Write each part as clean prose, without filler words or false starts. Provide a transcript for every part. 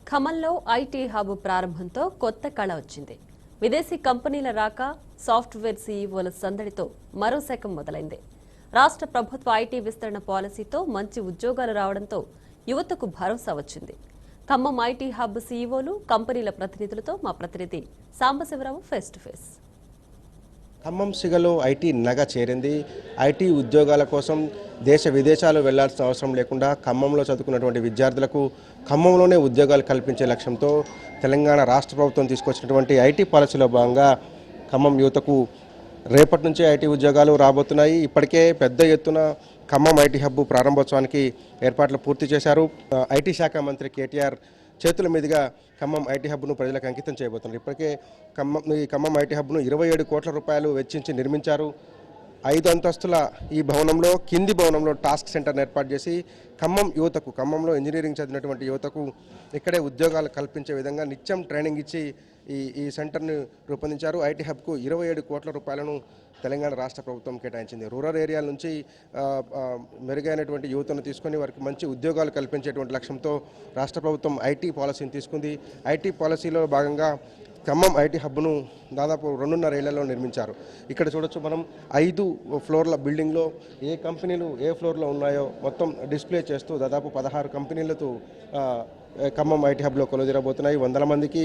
ఖమ్మంలో IT hub ప్రారంభంతో కొత్త కళ వచ్చింది. విదేశీ కంపెనీల రాక, సాఫ్ట్వేర్ సీఈఓల సందడితో మరో శకం మొదలైంది. రాష్ట్ర ప్రభుత్వ ఐటీ విస్తరణ పాలసీతో మంచి ఉద్యోగాలు రావడంతో యువతకు భరోసా వచ్చింది. ఖమ్మం ఐటీ హబ్ సీఈఓలు, కంపెనీల ప్రతినిధులతో మా ప్రతినిధి Sambasivarao face to face. Khammam సిగలో ఐటీ నగ చేరింది. ఐటీ ఉద్యోగాల కోసం దేశ విదేశాలు వెళ్లాల్సిన అవసరం లేకుండా ఖమ్మంలో చదువుకున్నటువంటి విద్యార్థులకు ఖమ్మంలోనే ఉద్యోగాలు కల్పించే లక్ష్యంతో తెలంగాణ రాష్ట్ర ప్రభుత్వం తీసుకొచ్చినటువంటి ఐటీ పాలసీలో భాగంగా ఖమ్మం యువతకు రేపటి నుంచే ఐటీ ఉద్యోగాలు రాబోతున్నాయి. ఇప్పటికే పెద్ద ఎత్తున ఖమ్మం ఐటీ హబ్ ప్రారంభోత్సవానికి ఏర్పాట్లు పూర్తి చేశారు. ఐటీ శాఖ మంత్రి కేటీఆర్ చేతుల మీదుగా ఖమ్మం ఐటీ హబ్ను ప్రజలకు అంకితం చేయబోతున్నారు. ఇప్పటికే ఖమ్మం ఐటీ హబ్ను 27 కోట్ల రూపాయలు వెచ్చించి నిర్మించారు. 5 అంతస్తుల ఈ భవనంలో కింది భవనంలో టాస్క్ సెంటర్ను ఏర్పాటు చేసి ఖమ్మం యువతకు, ఖమ్మంలో ఇంజనీరింగ్ చదివినటువంటి యువతకు ఇక్కడే ఉద్యోగాలు కల్పించే విధంగా నిత్యం ట్రైనింగ్ ఇచ్చి ఈ సెంటర్ను రూపొందించారు. ఐటీ హబ్కు 27 కోట్ల రూపాయలను తెలంగాణ రాష్ట్ర ప్రభుత్వం కేటాయించింది. రూరల్ ఏరియాల నుంచి మెరుగైనటువంటి యువతను తీసుకొని వారికి మంచి ఉద్యోగాలు కల్పించేటువంటి లక్ష్యంతో రాష్ట్ర ప్రభుత్వం ఐటీ పాలసీని తీసుకుంది. ఐటీ పాలసీలో భాగంగా ఖమ్మం ఐటీ హబ్ను దాదాపు 2.5 ఏళ్లలో నిర్మించారు. ఇక్కడ చూడొచ్చు మనం 5 ఫ్లోర్ల బిల్డింగ్లో ఏ కంపెనీలు ఏ ఫ్లోర్లో ఉన్నాయో మొత్తం డిస్ప్లే చేస్తూ దాదాపు 16 కంపెనీలతో ఖమ్మం ఐటీ హబ్లో కొలుదిరబోతున్నాయి. 100 మందికి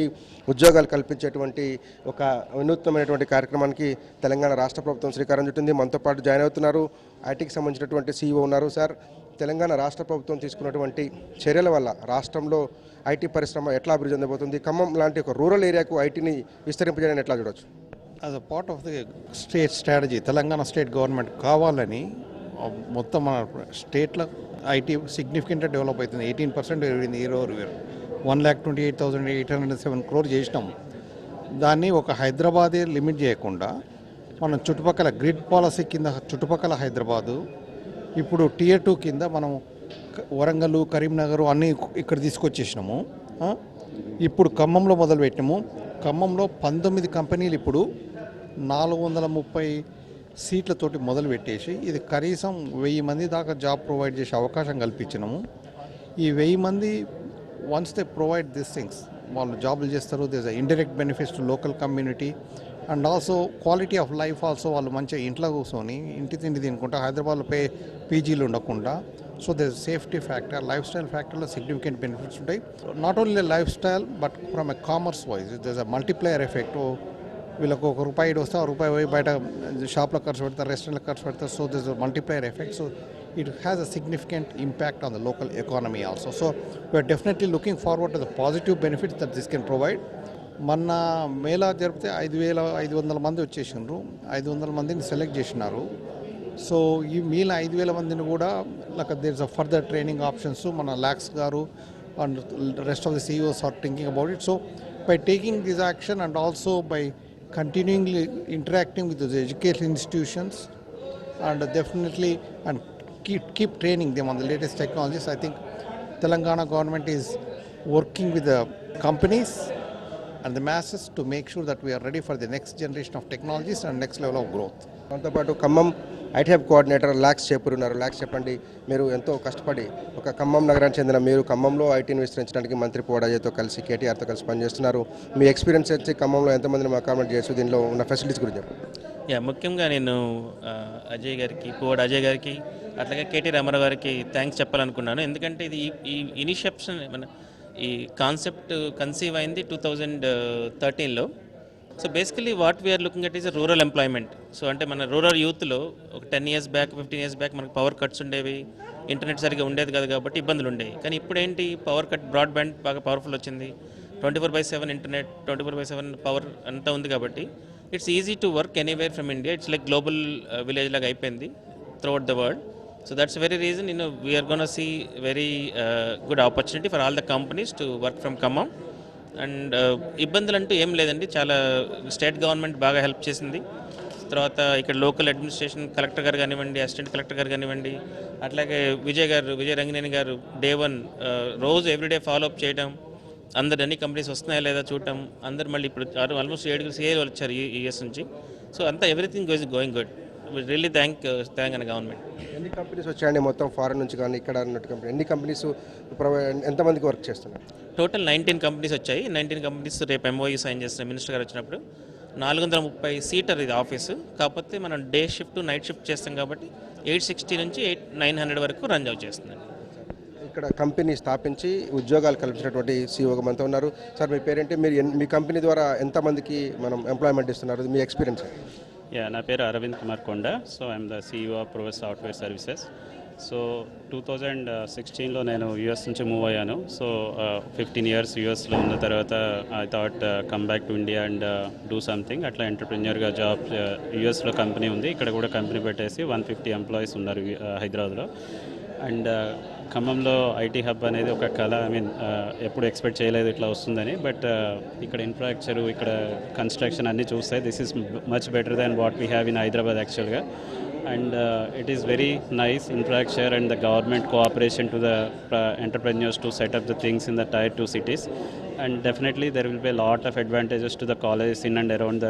ఉద్యోగాలు కల్పించేటువంటి ఒక వినూత్నమైనటువంటి కార్యక్రమానికి తెలంగాణ రాష్ట్ర ప్రభుత్వం శ్రీకారం చుట్టింది. మనతో పాటు జాయిన్ అవుతున్నారు ఐటీకి సంబంధించినటువంటి సీఈఓ ఉన్నారు. సార్, తెలంగాణ రాష్ట్ర ప్రభుత్వం తీసుకున్నటువంటి చర్యల వల్ల రాష్ట్రంలో ఐటీ పరిశ్రమ ఎట్లా అభివృద్ధి చెందబోతుంది? ఖమ్మం లాంటి ఒక రూరల్ ఏరియాకు ఐటీని విస్తరింపజేయడానికి ఎట్లా చూడవచ్చు? As a part of the state strategy, Telangana state government కావాలని మొత్తం మన స్టేట్లో ఐటీ సిగ్నిఫికెంట్గా డెవలప్ అవుతుంది. 18% పెరిగింది ఇయర్ ఓవర్ ఇయర్. 1,28,807 crore చేసినాం. దాన్ని ఒక హైదరాబాదే లిమిట్ చేయకుండా మనం చుట్టుపక్కల గ్రిడ్ పాలసీ కింద చుట్టుపక్కల హైదరాబాదు, ఇప్పుడు Tier 2 కింద మనం వరంగల్, కరీంనగర్ అన్నీ ఇక్కడ తీసుకొచ్చేసినాము. ఇప్పుడు ఖమ్మంలో మొదలుపెట్టినాము. ఖమ్మంలో 19 కంపెనీలు ఇప్పుడు 430 సీట్లతోటి మొదలుపెట్టేసి ఇది కనీసం 1000 మంది దాకా జాబ్ ప్రొవైడ్ చేసే అవకాశం కల్పించినాము. ఈ 1000 మంది once they provide this things వాళ్ళు జాబులు చేస్తారు. This indirect benefits to local community and also quality of life also. వాళ్ళు మంచిగా ఇంట్లో కూర్చొని ఇంటి తిండి తినుకుంటా హైదరాబాద్లో పీజీలు ఉండకుండా. So this safety factor, life style ఫ్యాక్టర్లో సిగ్నిఫికెంట్ బెనిఫిట్స్ ఉంటాయి. Not only life style but from e commerce wise this a multiplayer effect. వీళ్ళకు ₹1 వస్తే ₹1 పోయి బయట షాప్లో ఖర్చు పెడతారు, రెస్టారెంట్లో ఖర్చు పెడతారు. So this multiplayer effect. So it has a significant impact on the local economy also. So we are definitely looking forward to the positive benefits that this can provide. మొన్న మేళా జరిపితే 5,500 మంది వచ్చేసినారు. 500 మందిని సెలెక్ట్ చేసినారు. సో ఈ మిగిలిన 5,000 మందిని కూడా like there is a further training options. మన లాక్స్ గారు and rest of the CEOs are thinking about it. So by taking this action and also by continually interacting with the education institutions and definitely and keep training them on the latest technologies, I think Telangana government is working with the companies and the masses to make sure that we are ready for the next generation of technologies and next level of growth. మనతో పాటు Khammam IT hub coordinator lakhs Chepur ఉన్నారు. లాక్స్, చెప్పండి, మీరు ఎంతో కష్టపడి ఒక ఖమ్మం నగరానికి చెందిన మీరు ఖమ్మంలో ఐటీని విస్తరించడానికి మంత్రి పోడాజీతో కలిసి కేటీఆర్తో కలిసి పనిచేస్తున్నారు. మీ ఎక్స్పీరియన్స్ వచ్చి ఖమ్మంలో ఎంతమందిని అకామిడేట్ చేయొచ్చు, దీనిలో ఉన్న ఫెసిలిటీస్ గురించి చెప్పండి. ముఖ్యంగా నేను అజయ్ గారికి, పోవాడ అజయ్ గారికి, అట్లాగే కేటీ రామారావు గారికి థ్యాంక్స్ చెప్పాలనుకున్నాను. ఎందుకంటే ఇది ఈ ఇనిషియేషన్ మన ఈ కాన్సెప్ట్ కన్సీవ్ అయింది 2013లో. So basically what we are looking at is rural employment. So అంటే మన రూరల్ యూత్లో ఒక 10 years బ్యాక్, 15 years బ్యాక్ మనకు పవర్ కట్స్ ఉండేవి, ఇంటర్నెట్ సరిగ్గా ఉండేది కదా, కాబట్టి ఇబ్బందులు ఉండేవి. కానీ ఇప్పుడు ఏంటి, పవర్ కట్, బ్రాడ్బ్యాండ్ బాగా పవర్ఫుల్ వచ్చింది. 24/7 ఇంటర్నెట్, 24/7 పవర్ అంతా ఉంది కాబట్టి it's easy to work anywhere from India. It's like global village లాగా అయిపోయింది throughout the world. So that's very reason we are going to see very good opportunity for all the companies to work from Khammam. And ఇబ్బందులు అంటూ ఏం లేదండి. చాలా state government బాగా help చేసింది. తర్వాత ఇక్కడ లోకల్ అడ్మినిస్ట్రేషన్, కలెక్టర్ గారు కానివ్వండి, అసిస్టెంట్ కలెక్టర్ గారు కానివ్వండి, అట్లాగే విజయ్ రంగినేని గారు Day 1 రోజు ఎవ్రీడే ఫాలోఅప్ చేయడం, అందరు అన్ని కంపెనీస్ వస్తున్నాయా లేదా చూడటం, అందరు మళ్ళీ ఇప్పుడు ఆల్మోస్ట్ 7 CA వచ్చారు ఈ ఇయర్స్ నుంచి. సో అంతా everything going good. Really Telangana government. ఎన్ని కంపెనీస్ వచ్చాయండి మొత్తం ఫారెన్ నుంచి కానీ ఇక్కడ ఉన్నట్టు కంపెనీ ఎన్ని కంపెనీస్ ఎంతమందికి వర్క్ చేస్తున్నారు? టోటల్ 19 కంపెనీస్ వచ్చాయి. 19 కంపెనీస్ రేపు ఎంఓఈ సైన్ చేసిన మినిస్టర్ గారు వచ్చినప్పుడు 430 సీటర్ ఇది ఆఫీసు. కాకపోతే మనం డే షిఫ్ట్ నైట్ షిఫ్ట్ చేస్తాం కాబట్టి 860 నుంచి 900 వరకు రన్ చేస్తుంది. ఇక్కడ కంపెనీ స్థాపించి ఉద్యోగాలు కల్పించినటువంటి సీఈఓగా మనతో ఉన్నారు. సార్ మీ పేరేంటి? మీరు మీ కంపెనీ ద్వారా ఎంతమందికి మనం ఎంప్లాయ్మెంట్ ఇస్తున్నారు? మీ ఎక్స్పీరియన్స్? నా పేరు Arvind Kumar Konda. So I'm the CEO of Prowess software services. So 2016లో నేను యూఎస్ నుంచి మూవ్ అయ్యాను. సో 15 years యూఎస్లో ఉన్న తర్వాత I thought come back to India and do something. అట్లా ఎంటర్ప్రెన్యూర్గా జాబ్ యూఎస్లో కంపెనీ ఉంది, ఇక్కడ కూడా కంపెనీ పెట్టేసి 150 ఎంప్లాయీస్ ఉన్నారు హైదరాబాద్లో. అండ్ ఖమ్మంలో ఐటీ హబ్ అనేది ఒక కళ. ఐ మీన్ ఎప్పుడు ఎక్స్పెక్ట్ చేయలేదు ఇట్లా వస్తుందని. బట్ ఇక్కడ ఇన్ఫ్రాస్ట్రక్చర్, ఇక్కడ కన్స్ట్రక్షన్ అన్నీ చూస్తే this is much better than what we have in Hyderabad యాక్చువల్గా. And it is very nice infrastructure and the government cooperation to the entrepreneurs to set up the things in the tier 2 cities. And definitely there will be a lot of advantages to the colleges in and around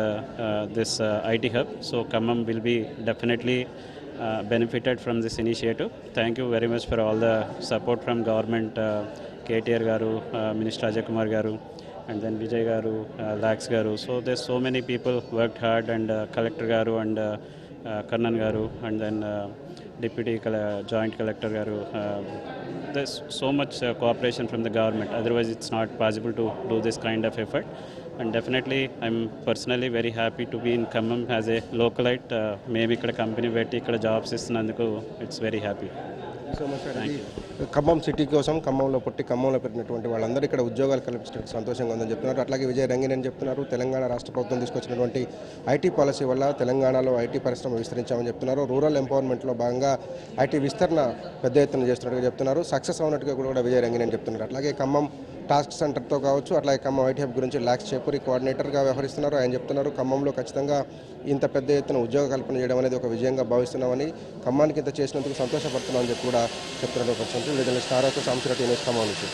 this IT hub. So Khammam will be definitely benefited from this initiative. Thank you very much for all the support from government, KTR garu, Minister Ajay Kumar garu, and then Vijay garu, Lax garu. So there's so many people worked hard, and Collector garu and Karnan garu, and then Deputy Joint Collector garu. There's so much cooperation from the government. Otherwise, it's not possible to do this kind of effort. And definitely, I'm personally very happy to be in Khammam as a localite. Maybe ikkada company petti ikkada jobs istunanduku it's very happy. So much sir. Khammam city కోసం ఖమ్మంలో పుట్టి ఖమ్మంలో పెట్టినటువంటి వాళ్ళందరూ ఇక్కడ ఉద్యోగాలు కల్పించడానికి సంతోషంగా ఉందని చెప్తున్నారు. అట్లాగే విజయ రంగినని చెప్తున్నారు. తెలంగాణ రాష్ట్ర ప్రభుత్వం తీసుకొచ్చినటువంటి ఐటీ పాలసీ వల్ల తెలంగాణలో ఐటీ పరిశ్రమ విస్తరించామని చెప్తున్నారు. రూరల్ ఎంపవర్మెంట్లో భాగంగా ఐటీ విస్తరణ పెద్ద ఎత్తున చేస్తున్నట్టుగా చెప్తున్నారు. సక్సెస్ అవునట్టుగా కూడా విజయ రంగినని చెప్తున్నారు. అట్లాగే ఖమ్మం టాస్క్ సెంటర్తో కావచ్చు, అట్లాగే ఖమ్మం ఐటీ హబ్ గురించి లాక్స్ చేపూరి కోఆర్డినేటర్గా వ్యవహరిస్తున్నారు. ఆయన చెప్తున్నారు ఖమ్మంలో ఖచ్చితంగా ఇంత పెద్ద ఎత్తున ఉద్యోగ కల్పన చేయడం అనేది ఒక విజయంగా భావిస్తున్నామని, ఖమ్మానికి ఇంత చేసినందుకు సంతోషపడుతున్నామని చెప్పి కూడా చెప్తున్నారు. ఒక సెంట్రల్ జర్నలిస్ట్ ఆరోగ్య సాంశరెడ్డి ఖమ్మం నుంచి.